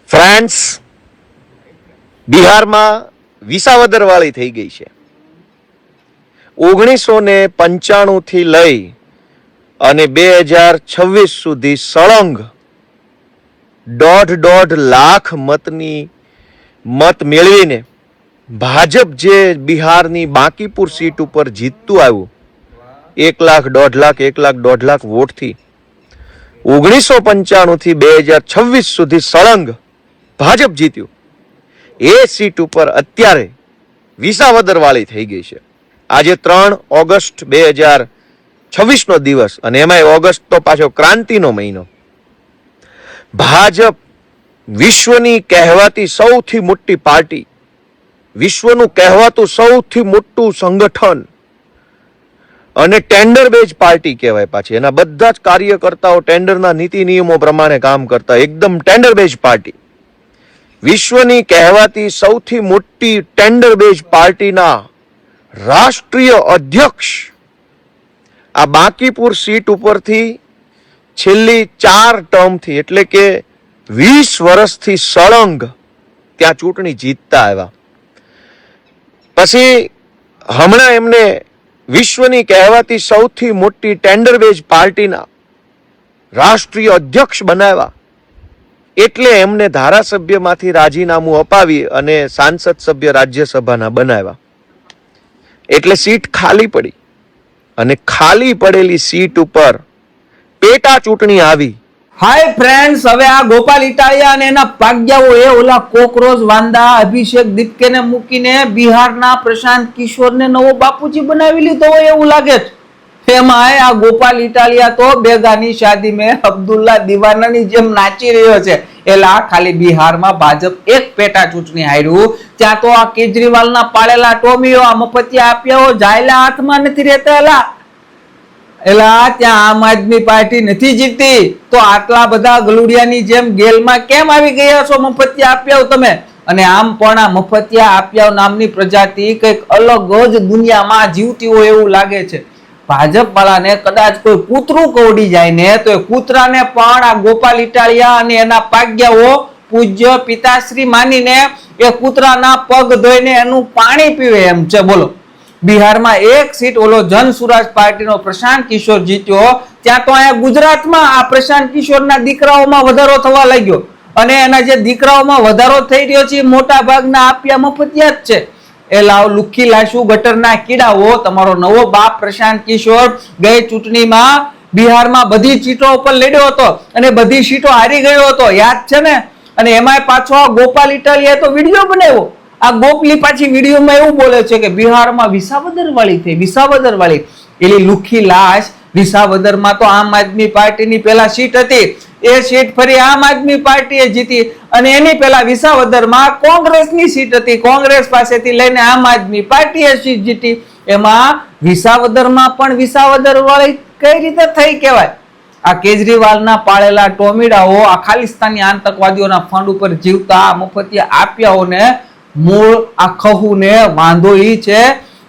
France બિહારમાં વિસાવદર વાળી થઈ ગઈ છે. 1995 થી લઈ અને 2026 સુધી સળંગ 1.5 લાખ મત મેળવીને ભાજપ જે બિહારની બાંકીપુર સીટ ઉપર જીતતું આવ્યું 1 લાખ 1.5 લાખ વોટથી 1995 થી 2026 સુધી સળંગ ભાજપ જીત્યું. એ સીટ ઉપર અત્યારે વિસાવદર વાળી થઈ ગઈ છે. આજે 3 ઓગસ્ટ 2026 નો દિવસ અને એમાં ઓગસ્ટ તો પાછો ક્રાંતિનો મહિનો. ભાજપ વિશ્વની કહેવાતી સૌથી મોટી પાર્ટી, વિશ્વનું કહેવાતું સૌથી મોટું સંગઠન અને ટેન્ડર બેઝ પાર્ટી કહેવાય. પાછી એના બધા જ કાર્યકર્તાઓ ટેન્ડરના નીતિ નિયમો પ્રમાણે કામ કરતા એકદમ ટેન્ડર બેઝ પાર્ટી. વિશ્વની કહેવાતી સૌથી મોટી ટેન્ડર બેઝ પાર્ટીના રાષ્ટ્રીય અધ્યક્ષ આ બાંકીપુર સીટ ઉપરથી છેલ્લી 4 ટર્મથી એટલે કે 20 વર્ષથી સળંગ ત્યાં ચૂંટણી જીતતા આવ્યા. પછી હમણાં એમને વિશ્વની કહેવાતી સૌથી મોટી ટેન્ડર બેઝ પાર્ટીના રાષ્ટ્રીય અધ્યક્ષ બનાવ્યા. એટલે એમને ધારાસભ્યમાંથી રાજીનામું અપાવી અને સાંસદ સભ્ય રાજ્યસભાના બનાવ્યા. એટલે સીટ ખાલી પડી અને ખાલી પડેલી સીટ ઉપર પેટા ચૂંટણી આવી. હાય ફ્રેન્ડ્સ, હવે આ ગોપાલ ઇટાલિયા અને એના ભાગ્યાઓએ ઓલા કોકરોચ વાંદા અભિષેક દીપકેને મૂકીને બિહારના પ્રશાંત કિશોરને નવો બાપુજી બનાવી લીધો હોય એવું લાગે છે. એમાં આ ગોપાલ ઇટાલિયા તો બેગાની શાદી મેં અબ્દુલ્લા દીવાનાની જેમ નાચી રહ્યો છે. એલા ખાલી બિહારમાં ભાજપ એક પેટા ચૂંટણી હાર્યું, ત્યાં તો આ કેજરીવાલના પાળેલા ટોમીઓ આ મફતિયા આપ્યાઓ જાયલા હાથમાં નથી રહેતા. એલા ત્યાં આમ આદમી પાર્ટી નથી જીતતી તો આટલા બધા ગલુડિયાની જેમ ગેલમાં કેમ આવી ગયા છો મફતિયા આપ્યાઓ તમે? અને આમ પણ આ મફતિયા આપ્યાઓ નામની પ્રજાતિ કંઈક અલગ જ દુનિયામાં જીવતી હોય એવું લાગે છે. ભાજપ વાળાને કદાચ કોઈ કૂતરું કવડી જાય ને તો એ કૂતરાને પણ આ ગોપાલ ઇટાલિયા અને એના પાગ્યાઓ પૂજ્ય પિતાશ્રી માનીને એ કૂતરાના પગ ધોઈને એનું પાણી પીવે એમ છે. બોલો, બિહારમાં એક સીટ ઓલો જન સુરાજ પાર્ટીનો પ્રશાંત કિશોર જીત્યો, ત્યાં તો અહીંયા ગુજરાતમાં આ પ્રશાંત કિશોરના દીકરાઓમાં વધારો થવા લાગ્યો અને એના જે દીકરાઓમાં વધારો થઈ રહ્યો છે મોટા ભાગના આપ્યા મફતિયા જ છે. એ લાવ લુખી લાશુ ગટરના કીડાઓ, તમારો નવો બાપ પ્રશાંત કિશોર ગઈ ચૂંટણીમાં બિહારમાં બધી સીટો ઉપર લડ્યો હતો અને બધી સીટો હારી ગયો હતો, યાદ છે ને? અને એમાંય પાછો ગોપાલ ઇટાલિયાએ તો વિડીયો બનાવ્યો. આ ગોપલી પાછી વિડીયોમાં એવું બોલે છે કે બિહારમાં વિસાવદર વાળી થઈ, વિસાવદર વાળી. એલી લુખી લાશ વિસાવદરમાં તો આમ આદમી પાર્ટીની પેલા સીટ હતી, એ સીટ ફરી આમ આદમી પાર્ટીએ જીતી અને એની પેલા વિસાવદરમાં કોંગ્રેસની સીટ હતી, કોંગ્રેસ પાસેથી લઈને આમ આદમી પાર્ટીએ સીટ જીતી. એમાં વિસાવદરમાં પણ વિસાવદર વાળી કઈ રીતે થઈ કહેવાય? આ કેજરીવાલના પાળેલા ટોમીડાઓ આ ખાલિસ્તાની આતંકવાદીઓના ફંડ ઉપર જીવતા મફતિયા આપ્યાઓને મૂળ આ ખહુને વાંધો ઈ છે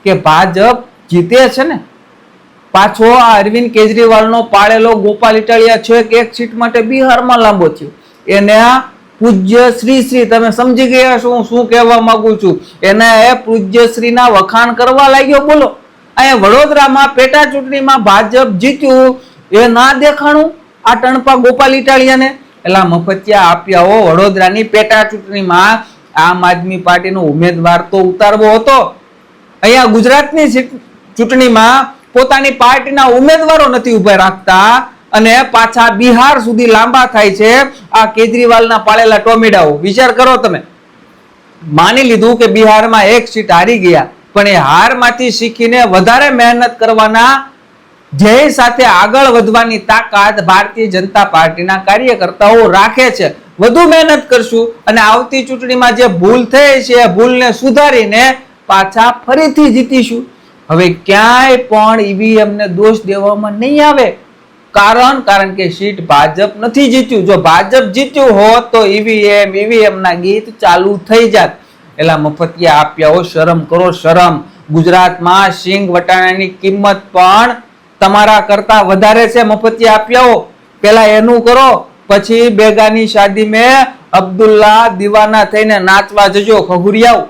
કે ભાજપ જીતે છે ને પાછો આ અરવિંદ કેજરીવાલનો પાળેલો ગોપાલ ઇટાલિયા છે કે એક સીટ માટે બિહારમાં લાંબો થયો. એને પૂજ્ય શ્રી તમે સમજી ગયા છો હું શું કહેવા માંગુ છું? એને પૂજ્ય શ્રીના વખાણ કરવા લાગ્યો. બોલો, અહીંયા વડોદરામાં પેટા ચૂંટણીમાં ભાજપ જીત્યું એ ના દેખાણું આ ટણપા ગોપાલ ઇટાલિયાને? એલા મફતિયા આપ્યાઓ વડોદરાની પેટા ચૂંટણીમાં આમ આદમી પાર્ટીનો ઉમેદવાર તો ઉતારવો હતો. અહીંયા ગુજરાતની ચૂંટણીમાં પોતાની પાર્ટીના ઉમેદવારો નથી ઉભા રાખતા અને પાછા બિહાર સુધી લાંબા થાય છે આ કેજરીવાલના પાળેલા ટોમેડાઓ. વિચાર કરો તમે, માની લીધું કે બિહારમાં એક સીટ હારી ગયા પણ એ હારમાંથી શીખીને વધારે મહેનત કરવાના ધ્યેય સાથે આગળ વધવાની તાકાત ભારતીય જનતા પાર્ટીના કાર્યકર્તાઓ રાખે છે. વધુ મહેનત કરશું અને આવતી ચૂંટણીમાં જે ભૂલ થઈ છે એ ભૂલને સુધારીને પાછા ફરીથી જીતીશું. હવે ક્યાંય પણ ઈવીએમ ને દોષ દેવામાં નહીં આવે, કારણ કે સીટ ભાજપ નથી જીત્યું. જો ભાજપ જીત્યું હોત તો ઈવીએમ ના ગીત ચાલુ થઈ જાત. એલા મફતિયા આપ્યાઓ, શરમ કરો શરમ. ગુજરાતમાં સિંગ વટાણાની કિંમત પણ તમારા કરતા વધારે છે. મફતિયા આપ્યાઓ, પેલા એનું કરો પછી બેગાની શાદી મેં અબ્દુલ્લા દીવાના થઈને નાચવા જજો ખહુરિયાઓ.